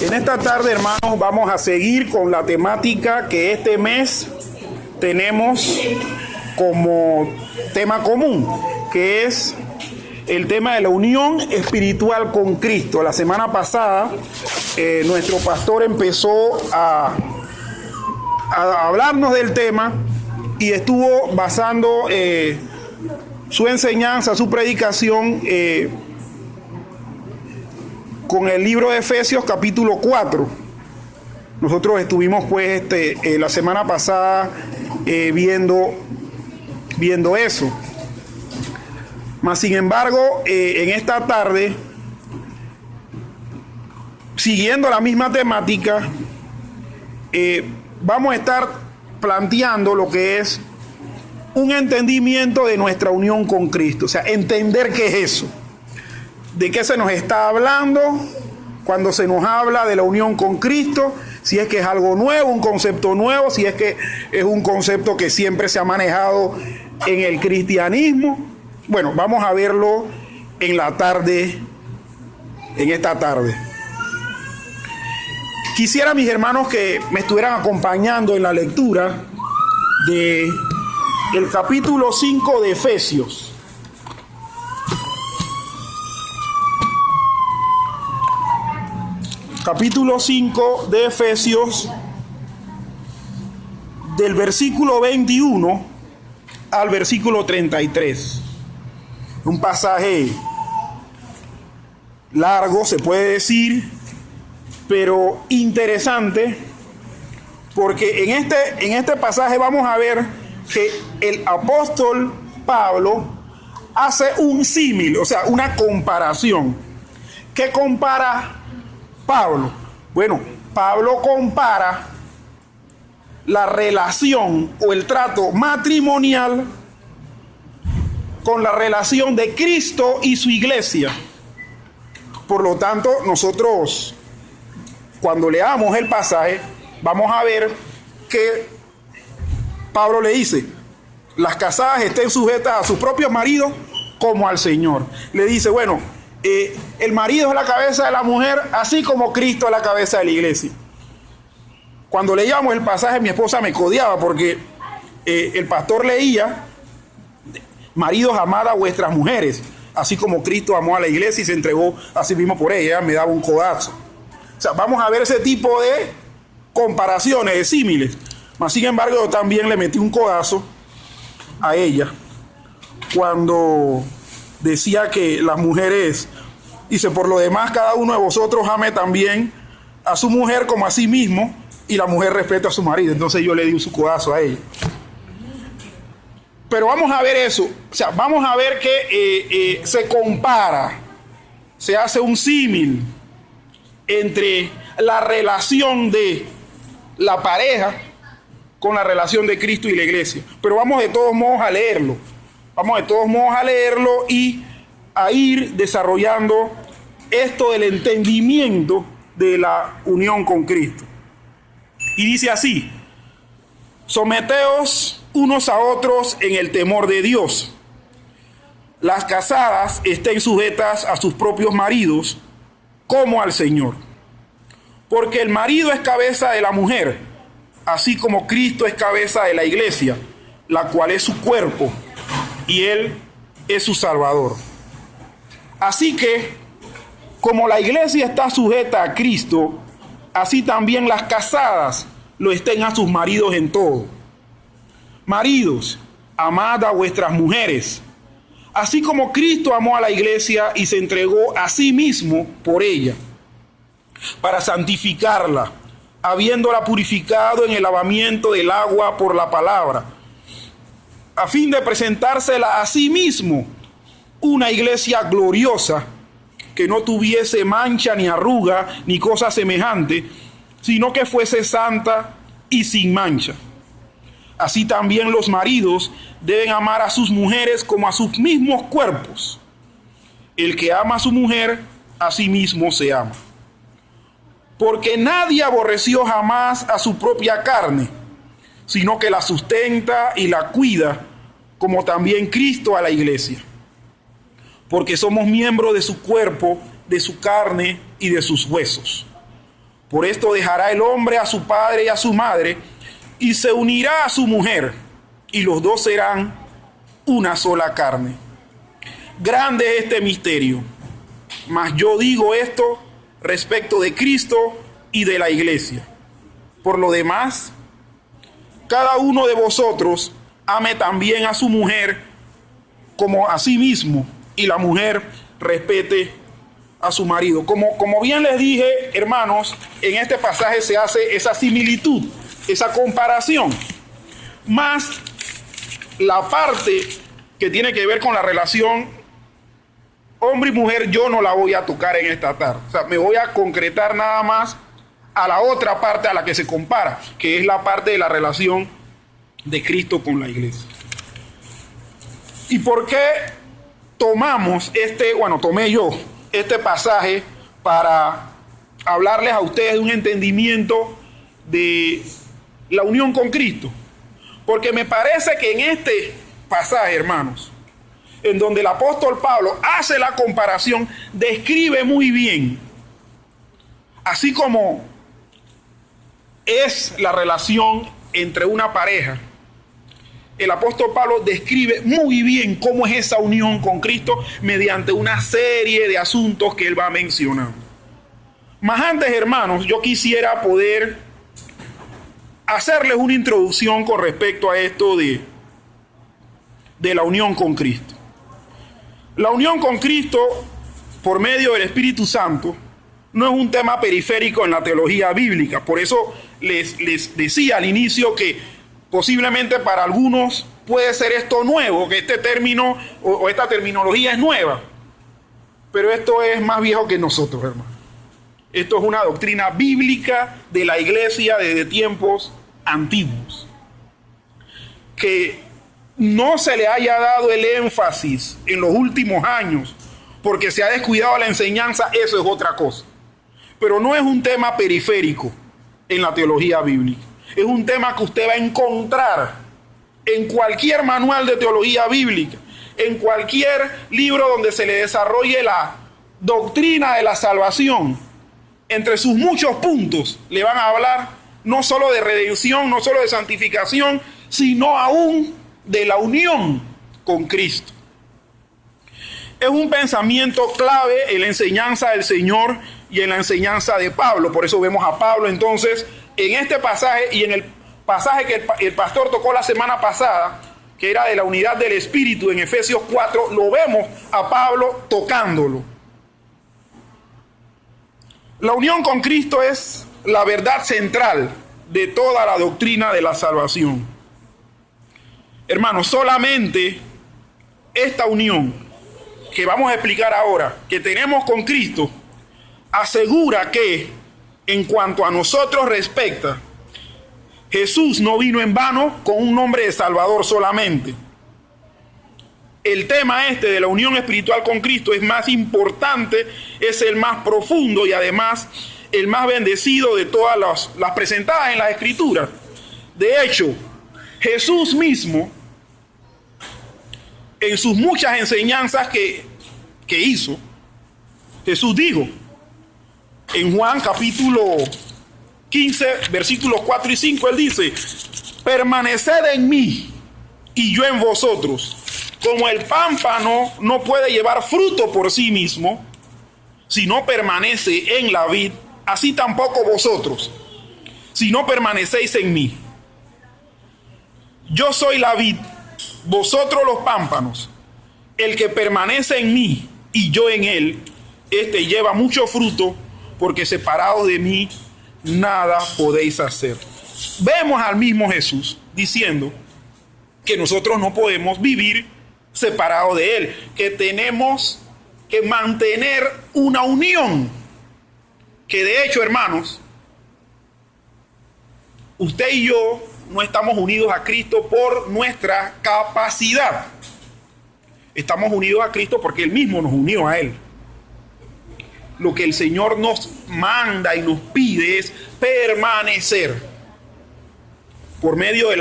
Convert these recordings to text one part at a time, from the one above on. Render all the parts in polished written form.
En esta tarde, hermanos, vamos a seguir con la temática que este mes tenemos como tema común, que es el tema de la unión espiritual con Cristo. La semana pasada, nuestro pastor empezó a hablarnos del tema y estuvo basando su enseñanza, su predicación con el libro de Efesios capítulo 4. Nosotros estuvimos pues la semana pasada viendo eso. Mas sin embargo, en esta tarde, siguiendo la misma temática, vamos a estar planteando lo que es un entendimiento de nuestra unión con Cristo. O sea, entender qué es eso. ¿De qué se nos está hablando cuando se nos habla de la unión con Cristo? Si es que es algo nuevo, un concepto nuevo, si es que es un concepto que siempre se ha manejado en el cristianismo. Bueno, vamos a verlo en esta tarde. Quisiera, mis hermanos, que me estuvieran acompañando en la lectura de el capítulo 5 de Efesios. Capítulo 5 de Efesios, del versículo 21 al versículo 33. Un pasaje largo, se puede decir, pero interesante, porque en este pasaje vamos a ver que el apóstol Pablo hace un símil, o sea, una comparación. ¿Qué compara Pablo? Bueno, Pablo compara la relación o el trato matrimonial con la relación de Cristo y su iglesia. Por lo tanto, nosotros, cuando leamos el pasaje, vamos a ver que Pablo le dice: las casadas estén sujetas a sus propios maridos como al Señor. Le dice, bueno, el marido es la cabeza de la mujer, así como Cristo es la cabeza de la iglesia. Cuando leíamos el pasaje, mi esposa me codeaba porque el pastor leía: maridos, amad a vuestras mujeres, así como Cristo amó a la iglesia y se entregó a sí mismo por ella. Me daba un codazo. O sea, vamos a ver ese tipo de comparaciones, de símiles. Mas sin embargo, yo también le metí un codazo a ella cuando decía que las mujeres, dice, por lo demás, cada uno de vosotros ame también a su mujer como a sí mismo, y la mujer respeta a su marido. Entonces yo le di un codazo a ella. Pero vamos a ver eso. O sea, vamos a ver que se compara, se hace un símil entre la relación de la pareja con la relación de Cristo y la iglesia. Pero vamos de todos modos a leerlo. Vamos de todos modos a leerlo y a ir desarrollando esto del entendimiento de la unión con Cristo. Y dice así: someteos unos a otros en el temor de Dios. Las casadas estén sujetas a sus propios maridos como al Señor. Porque el marido es cabeza de la mujer, así como Cristo es cabeza de la iglesia, la cual es su cuerpo, y Él es su Salvador. Así que, como la iglesia está sujeta a Cristo, así también las casadas lo estén a sus maridos en todo. Maridos, amad a vuestras mujeres, así como Cristo amó a la iglesia y se entregó a sí mismo por ella, para santificarla, habiéndola purificado en el lavamiento del agua por la palabra, a fin de presentársela a sí mismo una iglesia gloriosa, que no tuviese mancha ni arruga ni cosa semejante, sino que fuese santa y sin mancha. Así también los maridos deben amar a sus mujeres como a sus mismos cuerpos. El que ama a su mujer, a sí mismo se ama. Porque nadie aborreció jamás a su propia carne, sino que la sustenta y la cuida, como también Cristo a la iglesia. Porque somos miembros de su cuerpo, de su carne y de sus huesos. Por esto dejará el hombre a su padre y a su madre, y se unirá a su mujer, y los dos serán una sola carne. Grande es este misterio, mas yo digo esto respecto de Cristo y de la iglesia. Por lo demás, cada uno de vosotros ame también a su mujer como a sí mismo, y la mujer respete a su marido. Como bien les dije, hermanos, en este pasaje se hace esa similitud, esa comparación. Más la parte que tiene que ver con la relación hombre y mujer, yo no la voy a tocar en esta tarde. O sea, me voy a concretar nada más a la otra parte a la que se compara, que es la parte de la relación de Cristo con la iglesia. ¿Y por qué tomamos tomé yo este pasaje para hablarles a ustedes de un entendimiento de la unión con Cristo? Porque me parece que en este pasaje, hermanos, en donde el apóstol Pablo hace la comparación, describe muy bien, así como es la relación entre una pareja, el apóstol Pablo describe muy bien cómo es esa unión con Cristo mediante una serie de asuntos que él va mencionando. Más antes, hermanos, yo quisiera poder hacerles una introducción con respecto a esto de la unión con Cristo. La unión con Cristo por medio del Espíritu Santo no es un tema periférico en la teología bíblica. Por eso les decía al inicio que posiblemente para algunos puede ser esto nuevo, que este término o esta terminología es nueva. Pero esto es más viejo que nosotros, hermano. Esto es una doctrina bíblica de la iglesia desde tiempos antiguos. Que no se le haya dado el énfasis en los últimos años porque se ha descuidado la enseñanza, eso es otra cosa. Pero no es un tema periférico en la teología bíblica. Es un tema que usted va a encontrar en cualquier manual de teología bíblica, en cualquier libro donde se le desarrolle la doctrina de la salvación. Entre sus muchos puntos le van a hablar no solo de redención, no solo de santificación, sino aún de la unión con Cristo. Es un pensamiento clave en la enseñanza del Señor y en la enseñanza de Pablo. Por eso vemos a Pablo entonces en este pasaje y en el pasaje que el pastor tocó la semana pasada, que era de la unidad del Espíritu en Efesios 4, lo vemos a Pablo tocándolo. La unión con Cristo es la verdad central de toda la doctrina de la salvación. Hermanos, solamente esta unión que vamos a explicar ahora, que tenemos con Cristo, asegura que, en cuanto a nosotros respecta, Jesús no vino en vano con un nombre de Salvador solamente. El tema de la unión espiritual con Cristo es más importante, es el más profundo y además el más bendecido de todas las presentadas en las Escrituras. De hecho, Jesús mismo, en sus muchas enseñanzas que hizo, Jesús dijo en Juan capítulo 15, versículos 4 y 5, él dice: permaneced en mí y yo en vosotros. Como el pámpano no puede llevar fruto por sí mismo si no permanece en la vid, así tampoco vosotros, si no permanecéis en mí. Yo soy la vid, vosotros los pámpanos. El que permanece en mí y yo en él, este lleva mucho fruto, porque separados de mí nada podéis hacer. Vemos al mismo Jesús diciendo que nosotros no podemos vivir separados de él, que tenemos que mantener una unión, que de hecho, hermanos, usted y yo no estamos unidos a Cristo por nuestra capacidad. Estamos unidos a Cristo porque él mismo nos unió a él. Lo que el Señor nos manda y nos pide es permanecer por medio de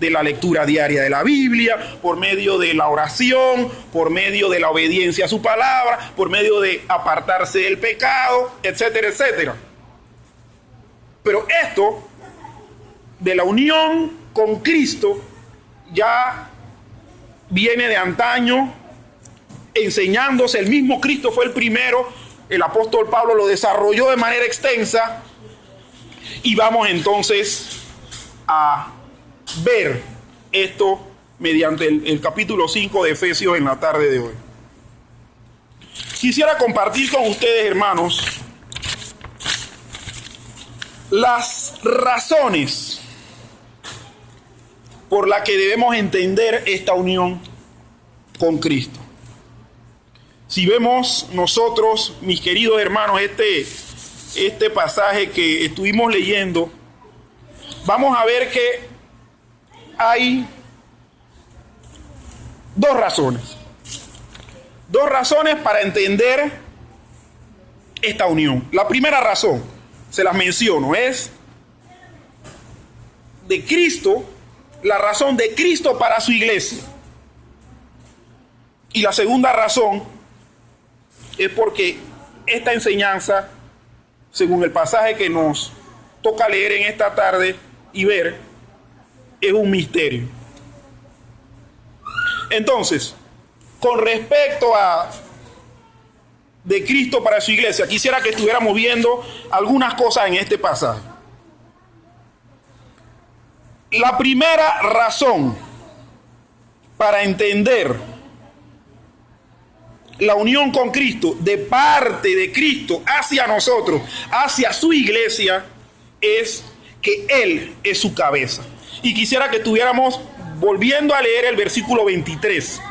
la lectura diaria de la Biblia, por medio de la oración, por medio de la obediencia a su palabra, por medio de apartarse del pecado, etcétera, etcétera. Pero esto de la unión con Cristo ya viene de antaño, enseñándose. El mismo Cristo fue el primero, el apóstol Pablo lo desarrolló de manera extensa, y vamos entonces a ver esto mediante el capítulo 5 de Efesios en la tarde de hoy. Quisiera compartir con ustedes, hermanos, las razones por las que debemos entender esta unión con Cristo. Si vemos nosotros, mis queridos hermanos, este pasaje que estuvimos leyendo, vamos a ver que hay dos razones. Dos razones para entender esta unión. La primera razón, se las menciono, es de Cristo, la razón de Cristo para su iglesia. Y la segunda razón es porque esta enseñanza, según el pasaje que nos toca leer en esta tarde y ver, es un misterio. Entonces, con respecto a de Cristo para su iglesia, quisiera que estuviéramos viendo algunas cosas en este pasaje. La primera razón para entender la unión con Cristo, de parte de Cristo hacia nosotros, hacia su iglesia, es que Él es su cabeza. Y quisiera que estuviéramos volviendo a leer el versículo 23.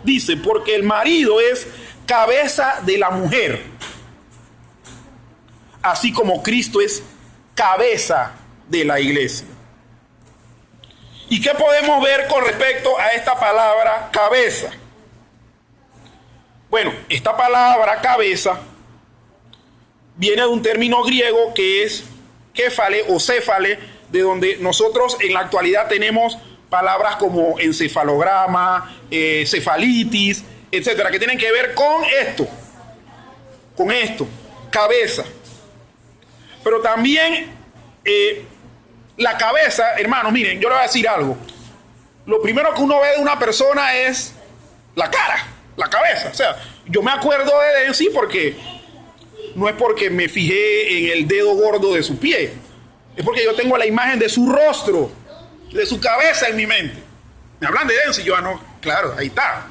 Dice, porque el marido es cabeza de la mujer, así como Cristo es cabeza de la iglesia. ¿Y qué podemos ver con respecto a esta palabra cabeza? Bueno, esta palabra cabeza viene de un término griego que es kéfale o céfale, de donde nosotros en la actualidad tenemos palabras como encefalograma, cefalitis, etcétera, que tienen que ver con esto, cabeza. Pero también la cabeza, hermanos, miren, yo les voy a decir algo. Lo primero que uno ve de una persona es la cara, la cabeza. O sea, yo me acuerdo de él, sí, porque no es porque me fijé en el dedo gordo de su pie, es porque yo tengo la imagen de su rostro, de su cabeza en mi mente. Me hablan de Densi, yo no, claro, ahí está.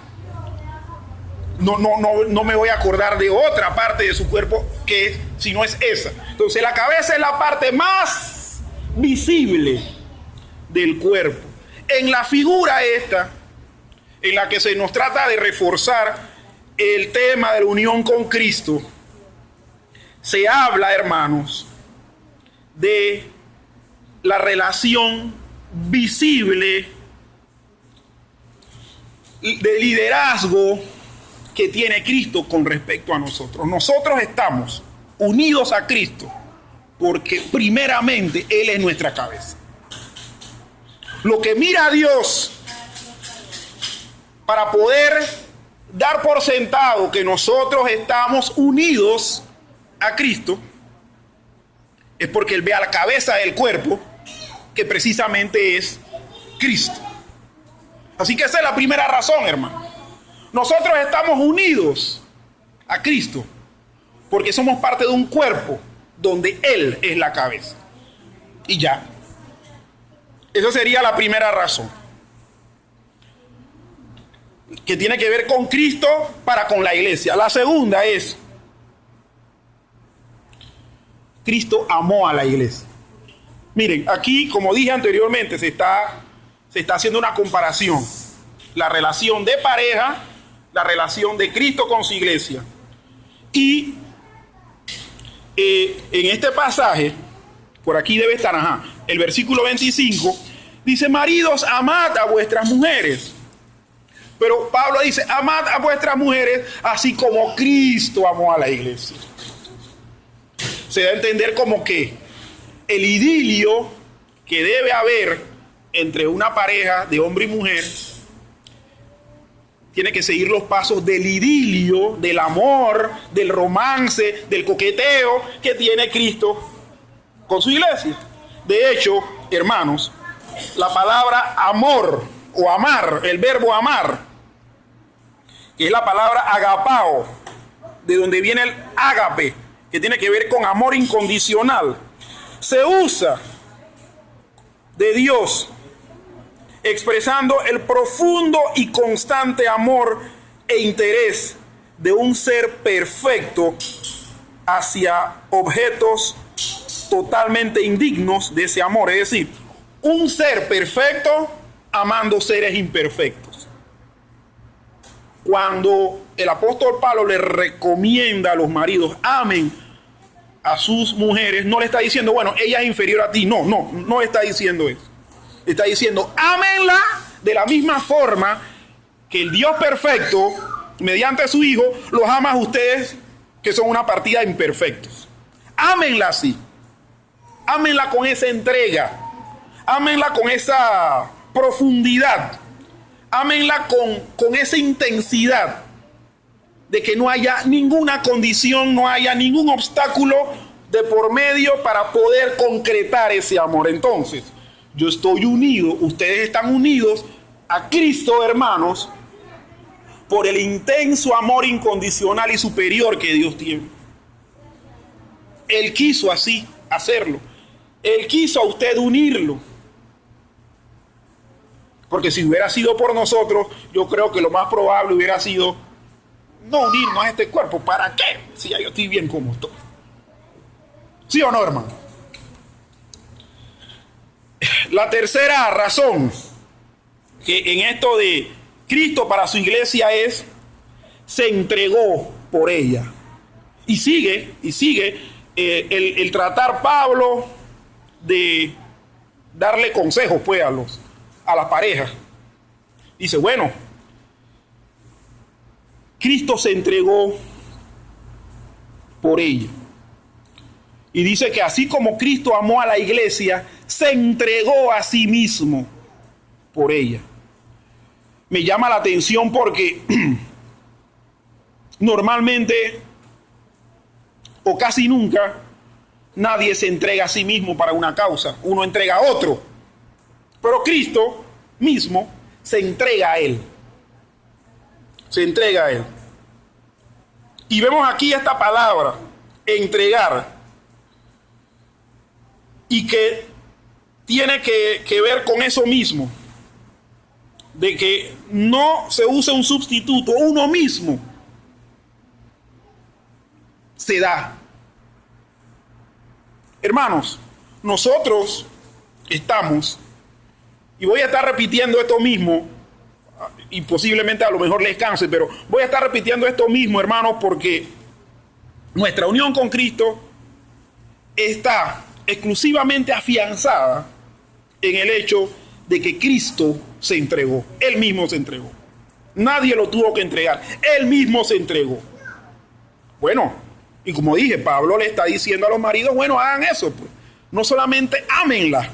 No me voy a acordar de otra parte de su cuerpo que si no es esa. Entonces la cabeza es la parte más visible del cuerpo. En la figura esta, en la que se nos trata de reforzar el tema de la unión con Cristo, se habla, hermanos, de la relación visible de liderazgo que tiene Cristo con respecto a nosotros. Nosotros estamos unidos a Cristo porque primeramente Él es nuestra cabeza. Lo que mira a Dios para poder dar por sentado que nosotros estamos unidos a Cristo es porque Él ve a la cabeza del cuerpo, que precisamente es Cristo. Así que esa es la primera razón, hermano. Nosotros estamos unidos a Cristo porque somos parte de un cuerpo donde Él es la cabeza. Y ya. Esa sería la primera razón, que tiene que ver con Cristo para con la iglesia. La segunda es, Cristo amó a la iglesia. Miren, aquí, como dije anteriormente, se está haciendo una comparación. La relación de pareja, la relación de Cristo con su iglesia. Y en este pasaje, por aquí debe estar, el versículo 25, dice, maridos, amad a vuestras mujeres. Pero Pablo dice, amad a vuestras mujeres, así como Cristo amó a la iglesia. Se da a entender como que el idilio que debe haber entre una pareja de hombre y mujer tiene que seguir los pasos del idilio, del amor, del romance, del coqueteo que tiene Cristo con su iglesia. De hecho, hermanos, la palabra amor o amar, el verbo amar, que es la palabra agapao, de donde viene el ágape, que tiene que ver con amor incondicional, se usa de Dios expresando el profundo y constante amor e interés de un ser perfecto hacia objetos totalmente indignos de ese amor. Es decir, un ser perfecto amando seres imperfectos. Cuando el apóstol Pablo le recomienda a los maridos, amen a sus mujeres, no le está diciendo, bueno, ella es inferior a ti. No está diciendo eso. Está diciendo, ámenla de la misma forma que el Dios perfecto, mediante su Hijo, los ama a ustedes que son una partida de imperfectos. Ámenla así. Ámenla con esa entrega. Ámenla con esa profundidad. Ámenla con esa intensidad de que no haya ninguna condición, no haya ningún obstáculo de por medio para poder concretar ese amor. Entonces, yo estoy unido, ustedes están unidos a Cristo, hermanos, por el intenso amor incondicional y superior que Dios tiene. Él quiso así hacerlo. Él quiso a usted unirlo. Porque si hubiera sido por nosotros, yo creo que lo más probable hubiera sido no unirnos a este cuerpo. ¿Para qué? Si ya yo estoy bien como estoy. ¿Sí o no, hermano? La tercera razón que en esto de Cristo para su iglesia es, se entregó por ella. Y sigue el tratar Pablo de darle consejos pues a la pareja. Dice, bueno, Cristo se entregó por ella. Y dice que así como Cristo amó a la iglesia, se entregó a sí mismo por ella. Me llama la atención porque normalmente o casi nunca nadie se entrega a sí mismo para una causa. Uno entrega a otro. Pero Cristo mismo se entrega a Él. Se entrega a Él. Y vemos aquí esta palabra, entregar. Y que tiene que ver con eso mismo. De que no se use un sustituto, uno mismo se da. Hermanos, nosotros estamos, y voy a estar repitiendo esto mismo, y posiblemente a lo mejor les canse, pero voy a estar repitiendo esto mismo, hermanos, porque nuestra unión con Cristo está exclusivamente afianzada en el hecho de que Cristo se entregó. Él mismo se entregó. Nadie lo tuvo que entregar. Él mismo se entregó. Bueno, y como dije, Pablo le está diciendo a los maridos, bueno, hagan eso, pues. No solamente ámenla,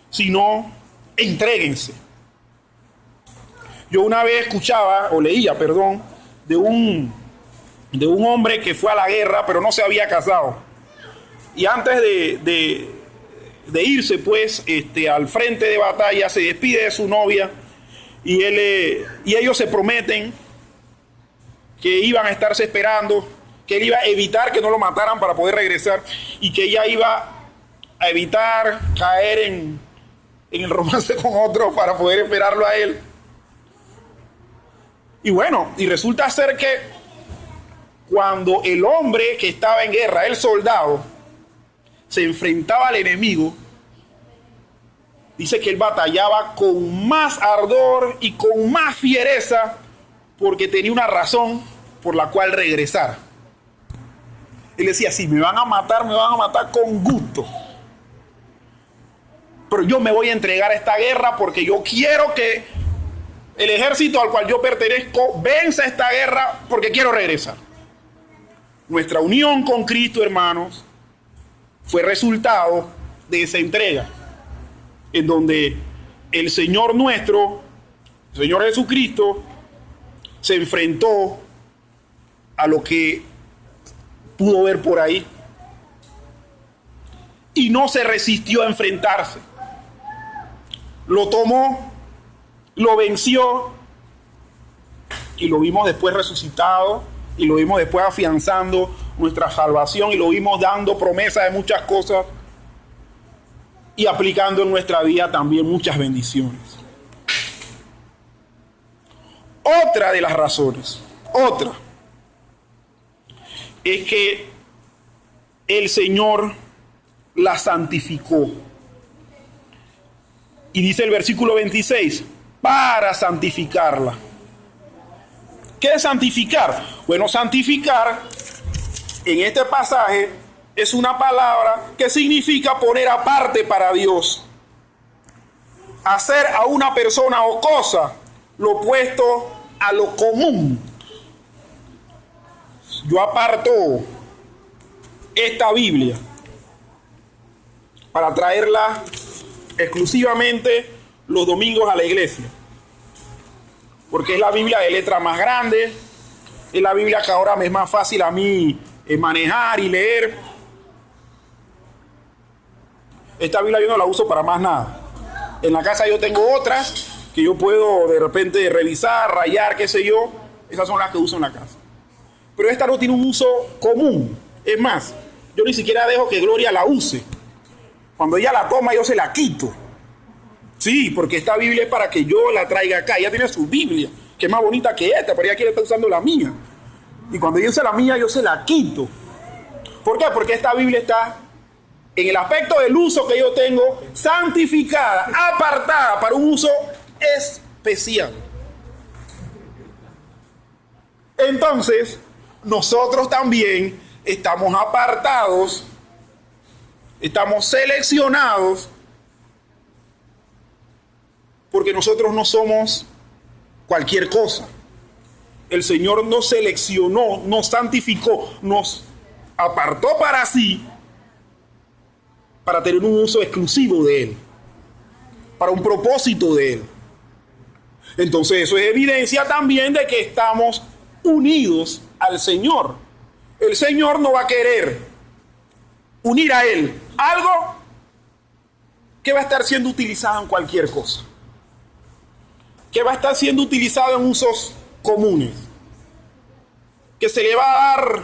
sino entréguense. Yo una vez escuchaba, o leía, perdón, de un hombre que fue a la guerra, pero no se había casado. Y antes de irse, pues, al frente de batalla, se despide de su novia y ellos se prometen que iban a estarse esperando, que él iba a evitar que no lo mataran para poder regresar y que ella iba a evitar caer en el romance con otro para poder esperarlo a él. Y bueno, y resulta ser que cuando el hombre que estaba en guerra, el soldado, se enfrentaba al enemigo, dice que él batallaba con más ardor y con más fiereza porque tenía una razón por la cual regresar. Él decía, si me van a matar con gusto. Pero yo me voy a entregar a esta guerra porque yo quiero que el ejército al cual yo pertenezco venza esta guerra porque quiero regresar. Nuestra unión con Cristo, hermanos, fue resultado de esa entrega, en donde el Señor nuestro, el Señor Jesucristo, se enfrentó a lo que pudo ver por ahí. y no se resistió a enfrentarse. Lo tomó, lo venció y lo vimos después resucitado y lo vimos después afianzando nuestra salvación y lo vimos dando promesa de muchas cosas y aplicando en nuestra vida también muchas bendiciones. Otra de las razones, es que el Señor la santificó. Y dice el versículo 26, para santificarla. ¿Qué es santificar? Bueno, santificar en este pasaje es una palabra que significa poner aparte para Dios. Hacer a una persona o cosa lo opuesto a lo común. Yo aparto esta Biblia para traerla exclusivamente los domingos a la iglesia, porque es la Biblia de letra más grande, es la Biblia que ahora me es más fácil a mí manejar y leer. Esta Biblia yo no la uso para más nada. En la casa yo tengo otras que yo puedo de repente revisar, rayar, qué sé yo. Esas son las que uso en la casa. Pero esta no tiene un uso común. Es más, yo ni siquiera dejo que Gloria la use. Cuando ella la toma, yo se la quito. Sí, porque esta Biblia es para que yo la traiga acá. Ella tiene su Biblia, que es más bonita que esta, pero ella quiere estar usando la mía. Y cuando yo use la mía, yo se la quito. ¿Por qué? Porque esta Biblia está en el aspecto del uso que yo tengo, santificada, apartada para un uso especial. Entonces, nosotros también estamos apartados, estamos seleccionados, porque nosotros no somos cualquier cosa. El Señor nos seleccionó, nos santificó, nos apartó para sí, para tener un uso exclusivo de Él, para un propósito de Él. Entonces eso es evidencia también de que estamos unidos al Señor. El Señor no va a querer unir a Él algo que va a estar siendo utilizado en cualquier cosa, que va a estar siendo utilizado en usos comunes, que se le va a dar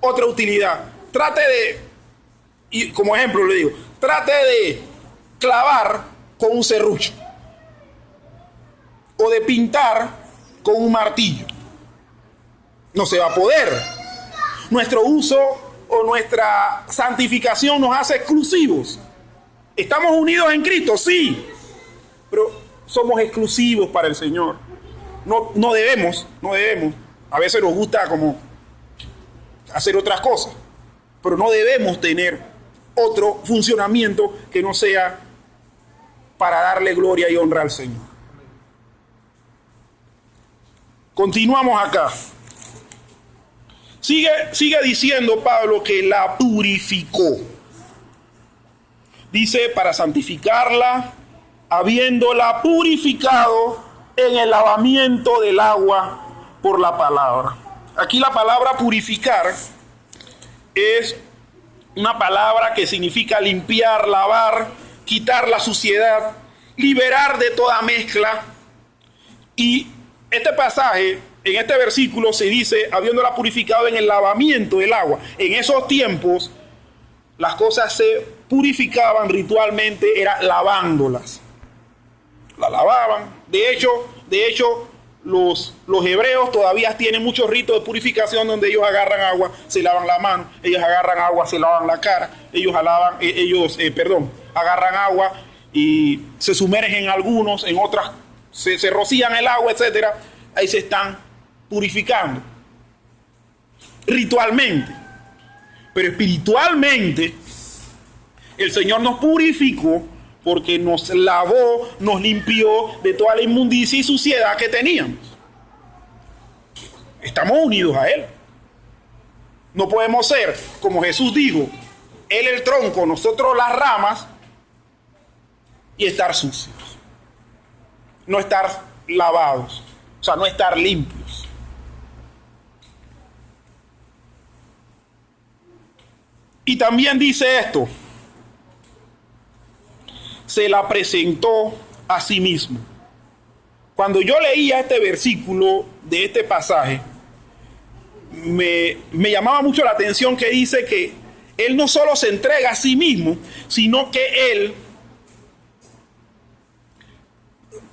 otra utilidad. Trate de, y como ejemplo le digo, trate de clavar con un serrucho o de pintar con un martillo. No se va a poder. Nuestro uso o nuestra santificación nos hace exclusivos. ¿Estamos unidos en Cristo? Sí, pero somos exclusivos para el Señor. No debemos. A veces nos gusta como hacer otras cosas, pero no debemos tener otro funcionamiento que no sea para darle gloria y honra al Señor. Continuamos acá. Sigue diciendo Pablo que la purificó. Dice, para santificarla, habiéndola purificado en el lavamiento del agua por la palabra. Aquí la palabra purificar es una palabra que significa limpiar, lavar, quitar la suciedad, liberar de toda mezcla. Y este pasaje, en este versículo se dice, habiéndola purificado en el lavamiento del agua. En esos tiempos, las cosas se purificaban ritualmente, era lavándolas. La lavaban. De hecho, los hebreos todavía tienen muchos ritos de purificación donde ellos agarran agua, se lavan la mano, ellos agarran agua, se lavan la cara, ellos agarran agua y se sumergen en algunos, en otras se rocían el agua, etcétera. Ahí se están purificando ritualmente, pero espiritualmente el Señor nos purificó porque nos lavó, nos limpió de toda la inmundicia y suciedad que teníamos. Estamos unidos a Él. No podemos ser, como Jesús dijo, Él el tronco, nosotros las ramas, y estar sucios. No estar lavados, o sea, no estar limpios. Y también dice esto: se la presentó a sí mismo. Cuando yo leía este versículo de este pasaje, me llamaba mucho la atención que dice que él no solo se entrega a sí mismo, sino que él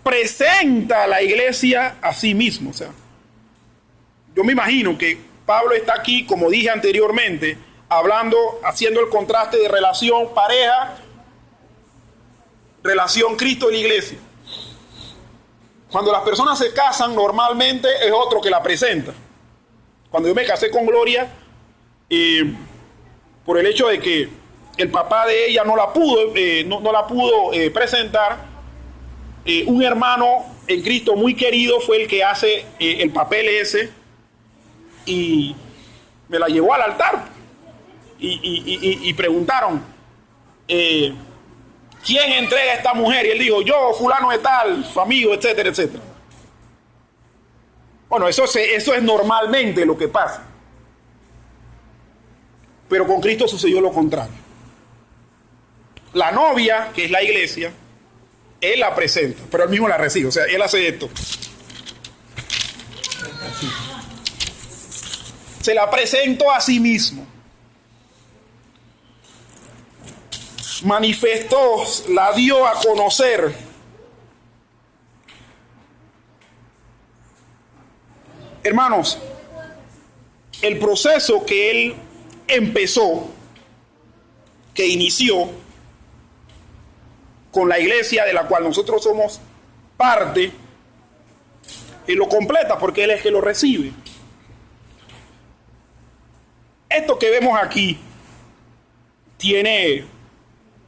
presenta a la iglesia a sí mismo. O sea, yo me imagino que Pablo está aquí, como dije anteriormente, hablando, haciendo el contraste de relación pareja, relación Cristo y la iglesia. Cuando las personas se casan, normalmente es otro que la presenta. Cuando yo me casé con Gloria, por el hecho de que el papá de ella no la pudo presentar, un hermano en Cristo muy querido fue el que hace el papel ese, y me la llevó al altar y preguntaron, ¿quién entrega a esta mujer? Y él dijo, yo, fulano de tal, su amigo, etcétera, etcétera. Bueno, eso es normalmente lo que pasa. Pero con Cristo sucedió lo contrario. La novia, que es la iglesia, él la presenta, pero él mismo la recibe. O sea, él hace esto. Se la presentó a sí mismo. Manifestó, la dio a conocer. Hermanos, el proceso que él empezó, que inició con la iglesia de la cual nosotros somos parte, él lo completa porque él es que lo recibe. Esto que vemos aquí tiene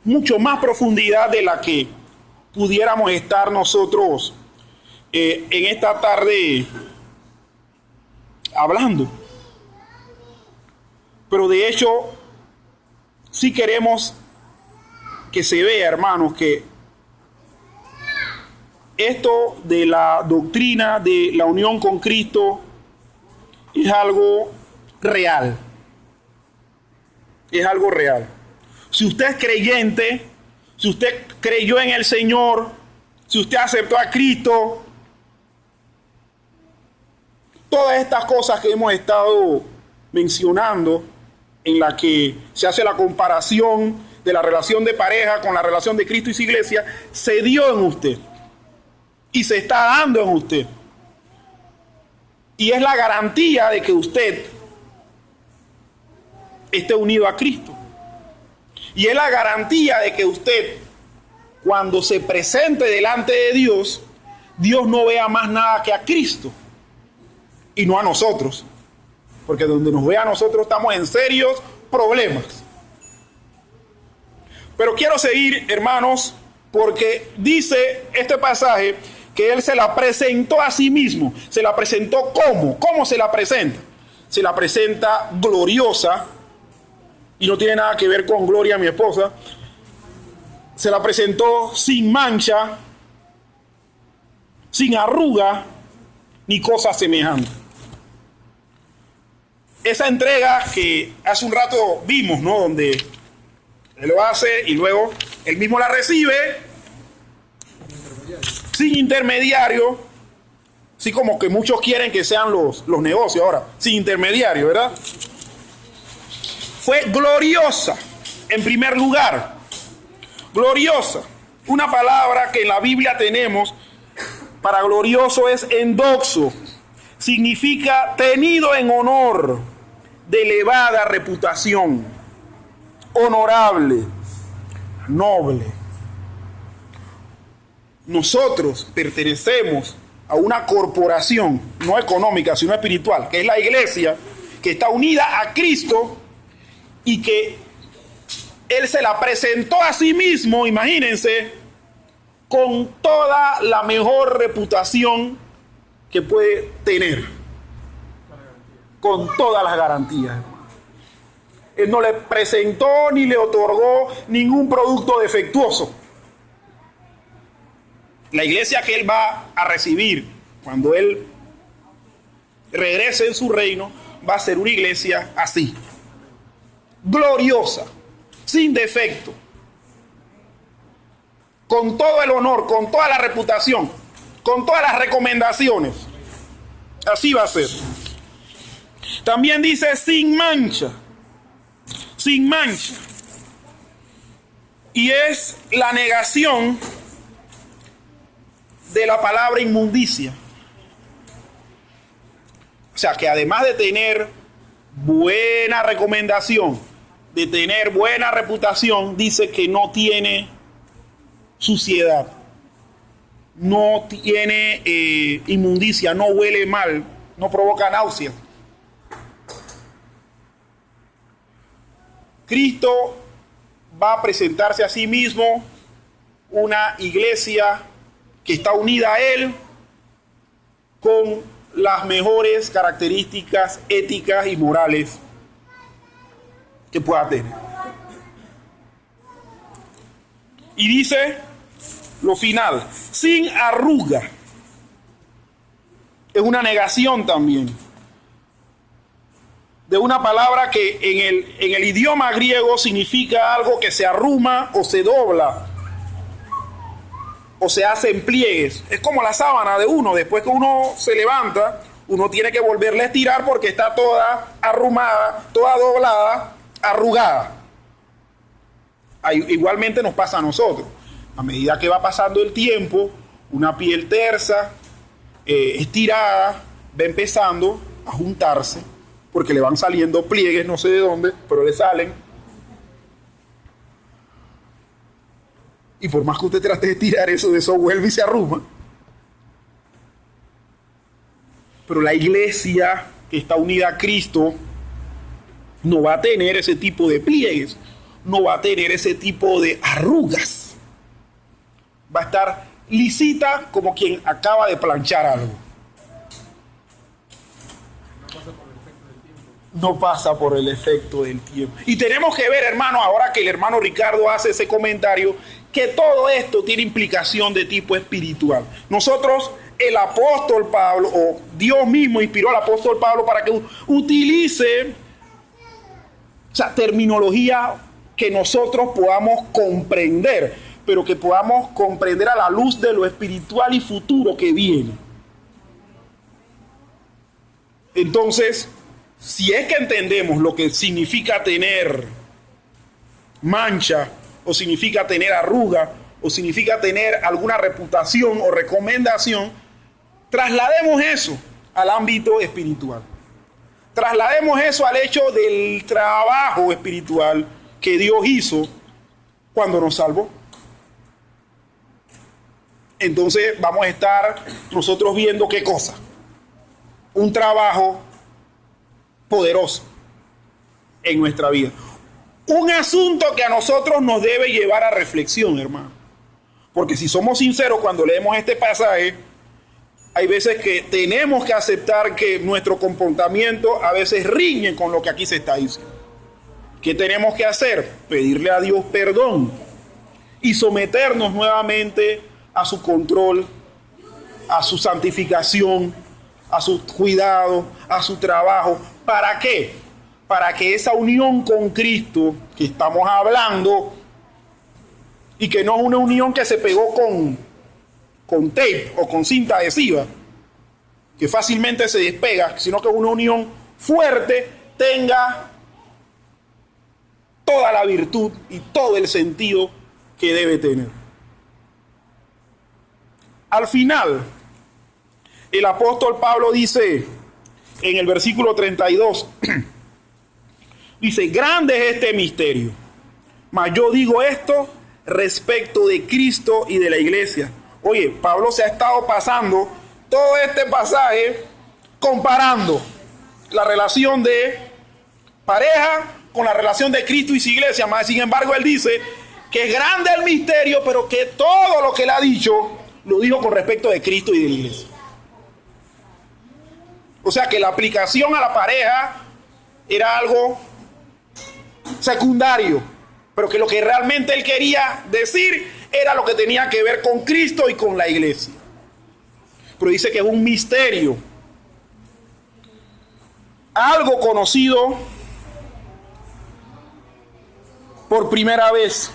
mucho más profundidad de la que pudiéramos estar nosotros en esta tarde hablando. Pero de hecho, sí queremos que se vea, hermanos, que esto de la doctrina de la unión con Cristo es algo real. Es algo real. Si usted es creyente, si usted creyó en el Señor, si usted aceptó a Cristo, todas estas cosas que hemos estado mencionando, en la que se hace la comparación de la relación de pareja con la relación de Cristo y su iglesia, se dio en usted y se está dando en usted. Y es la garantía de que usted esté unido a Cristo. Y es la garantía de que usted, cuando se presente delante de Dios, Dios no vea más nada que a Cristo y no a nosotros. Porque donde nos vea a nosotros estamos en serios problemas. Pero quiero seguir, hermanos, porque dice este pasaje que él se la presentó a sí mismo. Se la presentó ¿cómo? ¿Cómo se la presenta? Se la presenta gloriosa, y no tiene nada que ver con Gloria, mi esposa. Se la presentó sin mancha, sin arruga, ni cosa semejante. Esa entrega que hace un rato vimos, ¿no? Donde él lo hace y luego él mismo la recibe sin intermediario. Así como que muchos quieren que sean los negocios ahora, sin intermediario, ¿verdad? Fue gloriosa, en primer lugar. Gloriosa. Una palabra que en la Biblia tenemos para glorioso es endoxo. Significa tenido en honor, de elevada reputación, honorable, noble. Nosotros pertenecemos a una corporación, no económica, sino espiritual, que es la iglesia, que está unida a Cristo y que Él se la presentó a sí mismo, imagínense, con toda la mejor reputación que puede tener, con todas las garantías. Él no le presentó ni le otorgó ningún producto defectuoso. La iglesia que él va a recibir cuando él regrese en su reino va a ser una iglesia así, gloriosa, sin defecto, con todo el honor, con toda la reputación, con todas las recomendaciones. Así va a ser. También dice sin mancha, sin mancha. Y es la negación de la palabra inmundicia. O sea, que además de tener buena recomendación, de tener buena reputación, dice que no tiene suciedad, no tiene inmundicia, no huele mal, no provoca náuseas. Cristo va a presentarse a sí mismo una iglesia que está unida a Él con las mejores características éticas y morales que pueda tener. Y dice lo final, sin arruga. Es una negación también de una palabra que en el idioma griego significa algo que se arruma o se dobla o se hace en pliegues. Es como la sábana de uno. Después que uno se levanta, uno tiene que volverla a estirar porque está toda arrumada, toda doblada, arrugada. Igualmente nos pasa a nosotros. A medida que va pasando el tiempo, una piel tersa, estirada, va empezando a juntarse, porque le van saliendo pliegues, no sé de dónde, pero le salen. Y por más que usted trate de estirar eso, de eso vuelve y se arruma. Pero la iglesia que está unida a Cristo no va a tener ese tipo de pliegues, no va a tener ese tipo de arrugas. Va a estar lisita como quien acaba de planchar algo. No pasa por el efecto del tiempo. Y tenemos que ver, hermano, ahora que el hermano Ricardo hace ese comentario, que todo esto tiene implicación de tipo espiritual. Nosotros, el apóstol Pablo, o Dios mismo inspiró al apóstol Pablo para que utilice terminología que nosotros podamos comprender, pero que podamos comprender a la luz de lo espiritual y futuro que viene. Entonces, si es que entendemos lo que significa tener mancha, o significa tener arruga, o significa tener alguna reputación o recomendación, traslademos eso al ámbito espiritual. Traslademos eso al hecho del trabajo espiritual que Dios hizo cuando nos salvó. Entonces vamos a estar nosotros viendo qué cosa. Un trabajo poderoso en nuestra vida. Un asunto que a nosotros nos debe llevar a reflexión, hermano. Porque si somos sinceros cuando leemos este pasaje, hay veces que tenemos que aceptar que nuestro comportamiento a veces riñe con lo que aquí se está diciendo. ¿Qué tenemos que hacer? Pedirle a Dios perdón y someternos nuevamente a su control, a su santificación, a su cuidado, a su trabajo. ¿Para qué? Para que esa unión con Cristo que estamos hablando, y que no es una unión que se pegó con tape o con cinta adhesiva, que fácilmente se despega, sino que es una unión fuerte, tenga toda la virtud y todo el sentido que debe tener. Al final, el apóstol Pablo dice en el versículo 32, dice, grande es este misterio, mas yo digo esto respecto de Cristo y de la iglesia. Oye, Pablo se ha estado pasando todo este pasaje comparando la relación de pareja con la relación de Cristo y su iglesia. Más sin embargo, él dice que es grande el misterio, pero que todo lo que él ha dicho, lo dijo con respecto de Cristo y de la iglesia. O sea que la aplicación a la pareja era algo secundario, pero que lo que realmente él quería decir era lo que tenía que ver con Cristo y con la iglesia. Pero dice que es un misterio, algo conocido por primera vez.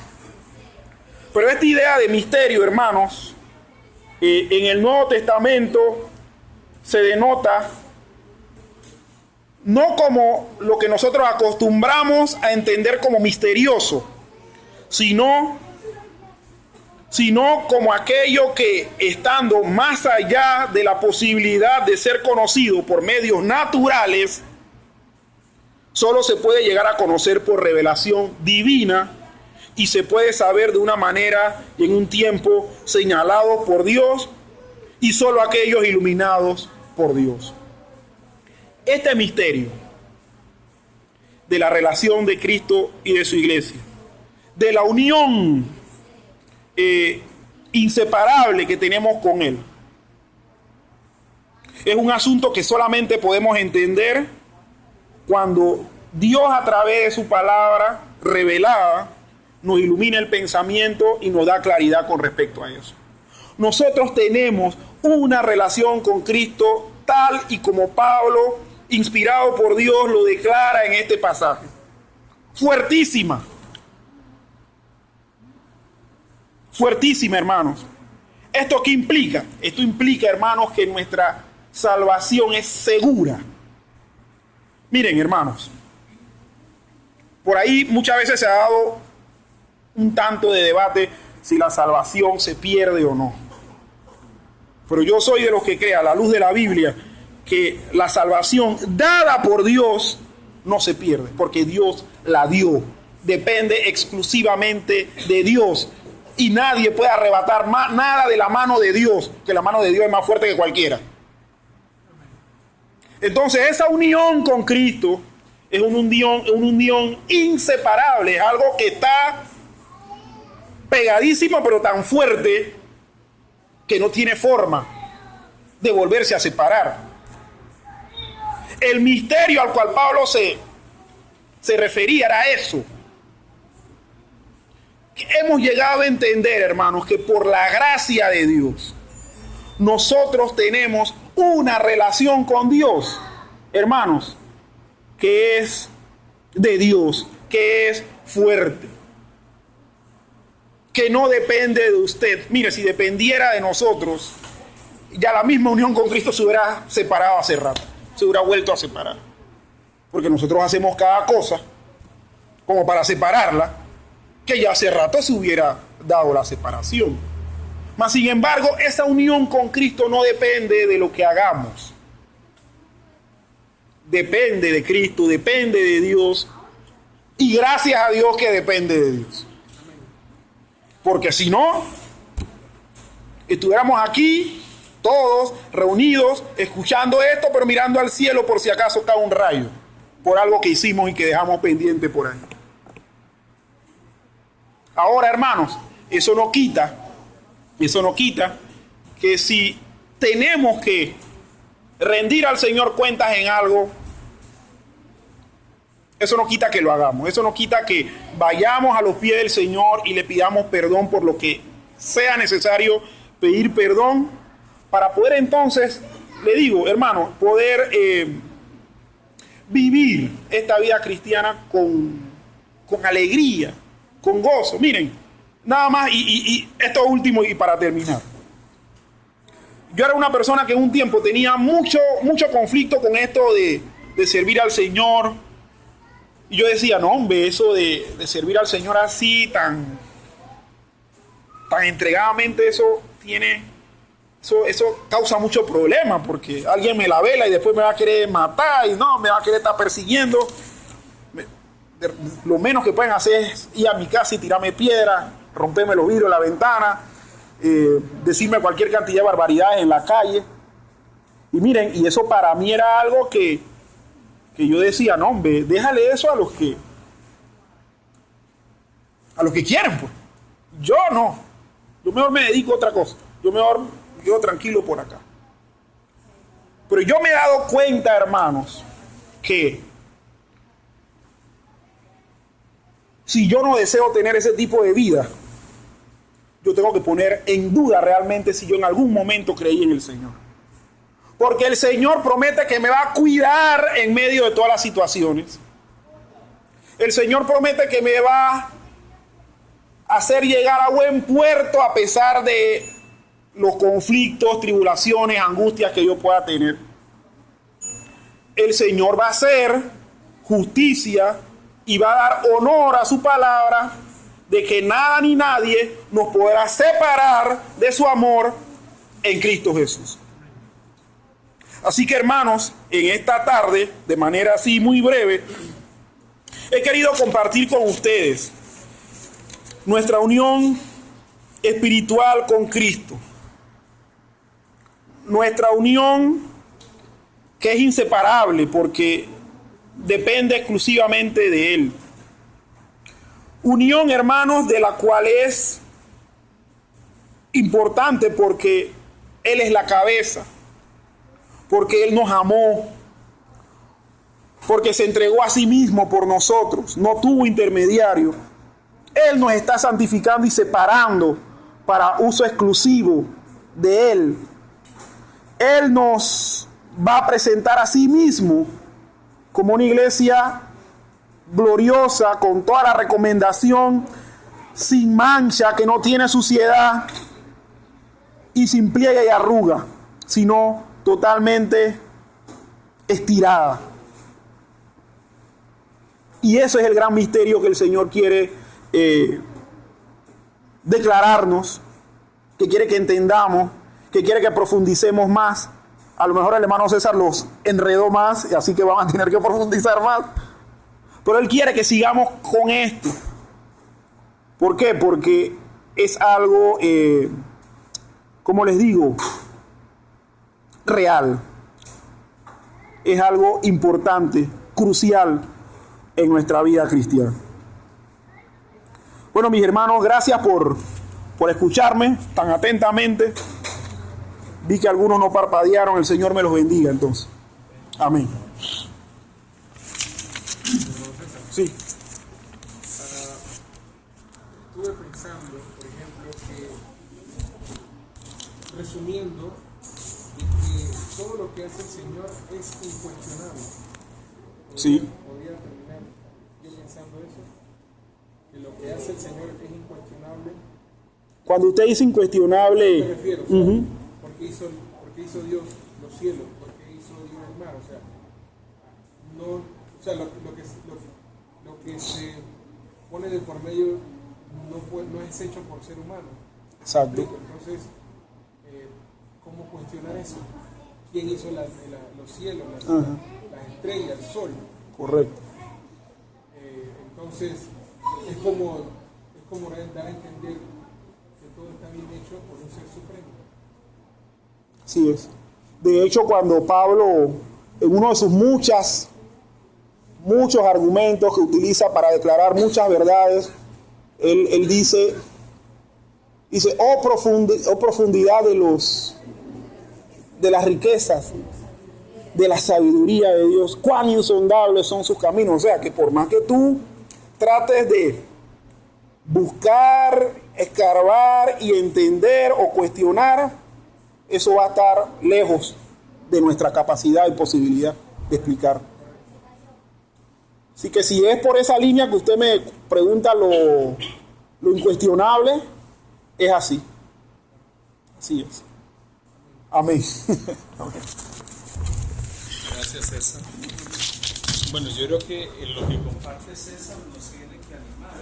Pero esta idea de misterio, hermanos, en el Nuevo Testamento se denota no como lo que nosotros acostumbramos a entender como misterioso, sino como aquello que, estando más allá de la posibilidad de ser conocido por medios naturales, solo se puede llegar a conocer por revelación divina y se puede saber de una manera y en un tiempo señalado por Dios y solo aquellos iluminados por Dios. Este misterio de la relación de Cristo y de su iglesia, de la unión inseparable que tenemos con Él, es un asunto que solamente podemos entender cuando Dios, a través de su palabra revelada, nos ilumina el pensamiento y nos da claridad con respecto a eso. Nosotros tenemos una relación con Cristo tal y como Pablo, inspirado por Dios, lo declara en este pasaje. Fuertísima. Fuertísima, hermanos. ¿Esto qué implica? Esto implica, hermanos, que nuestra salvación es segura. Miren, hermanos, por ahí muchas veces se ha dado un tanto de debate si la salvación se pierde o no. Pero yo soy de los que cree, a la luz de la Biblia, que la salvación dada por Dios no se pierde, porque Dios la dio. Depende exclusivamente de Dios. Y nadie puede arrebatar nada de la mano de Dios, que la mano de Dios es más fuerte que cualquiera. Entonces esa unión con Cristo es una unión inseparable, es algo que está pegadísimo, pero tan fuerte que no tiene forma de volverse a separar. El misterio al cual Pablo se refería era eso. Que hemos llegado a entender, hermanos, que por la gracia de Dios, nosotros tenemos una relación con Dios, hermanos, que es de Dios, que es fuerte, que no depende de usted. Mire, si dependiera de nosotros, ya la misma unión con Cristo se hubiera separado hace rato, se hubiera vuelto a separar. Porque nosotros hacemos cada cosa como para separarla, que ya hace rato se hubiera dado la separación. Mas, sin embargo, esa unión con Cristo no depende de lo que hagamos. Depende de Cristo, depende de Dios. Y gracias a Dios que depende de Dios. Porque si no, estuviéramos aquí todos reunidos, escuchando esto, pero mirando al cielo por si acaso cae un rayo, por algo que hicimos y que dejamos pendiente por ahí. Ahora, hermanos, eso no quita que si tenemos que rendir al Señor cuentas en algo, eso no quita que lo hagamos, eso no quita que vayamos a los pies del Señor y le pidamos perdón por lo que sea necesario pedir perdón, para poder entonces, le digo, hermano, poder vivir esta vida cristiana con alegría, con gozo. Miren, nada más, y esto último y para terminar. Yo era una persona que en un tiempo tenía mucho conflicto con esto de servir al Señor. Y yo decía, no, hombre, eso de servir al Señor así, tan entregadamente, eso causa mucho problema, porque alguien me la vela y después me va a querer matar y no, me va a querer estar persiguiendo. Lo menos que pueden hacer es ir a mi casa y tirarme piedras, romperme los vidrios de la ventana, decirme cualquier cantidad de barbaridades en la calle. Y miren, y eso para mí era algo que yo decía, no, hombre, déjale eso a los que quieren, pues. Yo no. Yo mejor me dedico a otra cosa. Yo mejor quedo tranquilo por acá. Pero yo me he dado cuenta, hermanos, que si yo no deseo tener ese tipo de vida, yo tengo que poner en duda realmente si yo en algún momento creí en el Señor. Porque el Señor promete que me va a cuidar en medio de todas las situaciones. El Señor promete que me va hacer llegar a buen puerto a pesar de los conflictos, tribulaciones, angustias que yo pueda tener. El Señor va a hacer justicia y va a dar honor a su palabra de que nada ni nadie nos podrá separar de su amor en Cristo Jesús. Así que, hermanos, en esta tarde, de manera así muy breve, he querido compartir con ustedes nuestra unión espiritual con Cristo. Nuestra unión que es inseparable porque depende exclusivamente de Él. Unión, hermanos, de la cual es importante porque Él es la cabeza, porque Él nos amó, porque se entregó a sí mismo por nosotros, no tuvo intermediario. Él nos está santificando y separando para uso exclusivo de Él. Él nos va a presentar a sí mismo como una iglesia gloriosa, con toda la recomendación, sin mancha, que no tiene suciedad y sin pliegue y arruga, sino totalmente estirada. Y eso es el gran misterio que el Señor quiere declararnos, que quiere que entendamos, que quiere que profundicemos más. A lo mejor el hermano César los enredó más, así que vamos a tener que profundizar más. Pero él quiere que sigamos con esto. ¿Por qué? Porque es algo, como les digo, real. Es algo importante, crucial en nuestra vida cristiana. Bueno, mis hermanos, gracias por escucharme tan atentamente. Vi que algunos no parpadearon. El Señor me los bendiga entonces. Amén. Sí. Estuve pensando, por ejemplo, que resumiendo, de que todo lo que hace el Señor es incuestionable. Sí. Podría terminar yo pensando eso, que lo que hace el Señor es incuestionable. Cuando usted dice incuestionable, ¿A qué me refiero? O sea, ¿por qué hizo Dios los cielos? ¿Por qué hizo Dios el mar? O sea, lo que se pone de por medio no es hecho por ser humano. exacto. Entonces, ¿cómo cuestionar eso? ¿Quién hizo los cielos, las estrellas, el sol? Correcto. Entonces, es como dar a entender que todo está bien hecho por un ser supremo. Así es. De hecho, cuando Pablo, en uno de sus muchos argumentos que utiliza para declarar muchas verdades, él dice, oh profundidad de las riquezas, de la sabiduría de Dios, cuán insondables son sus caminos. O sea, que por más que tú trates de buscar, escarbar y entender o cuestionar, eso va a estar lejos de nuestra capacidad y posibilidad de explicar. Así que si es por esa línea que usted me pregunta lo incuestionable, es así. Así es. Amén. Amén. Gracias, César. Bueno, yo creo que en lo que comparte César nos tiene que animar.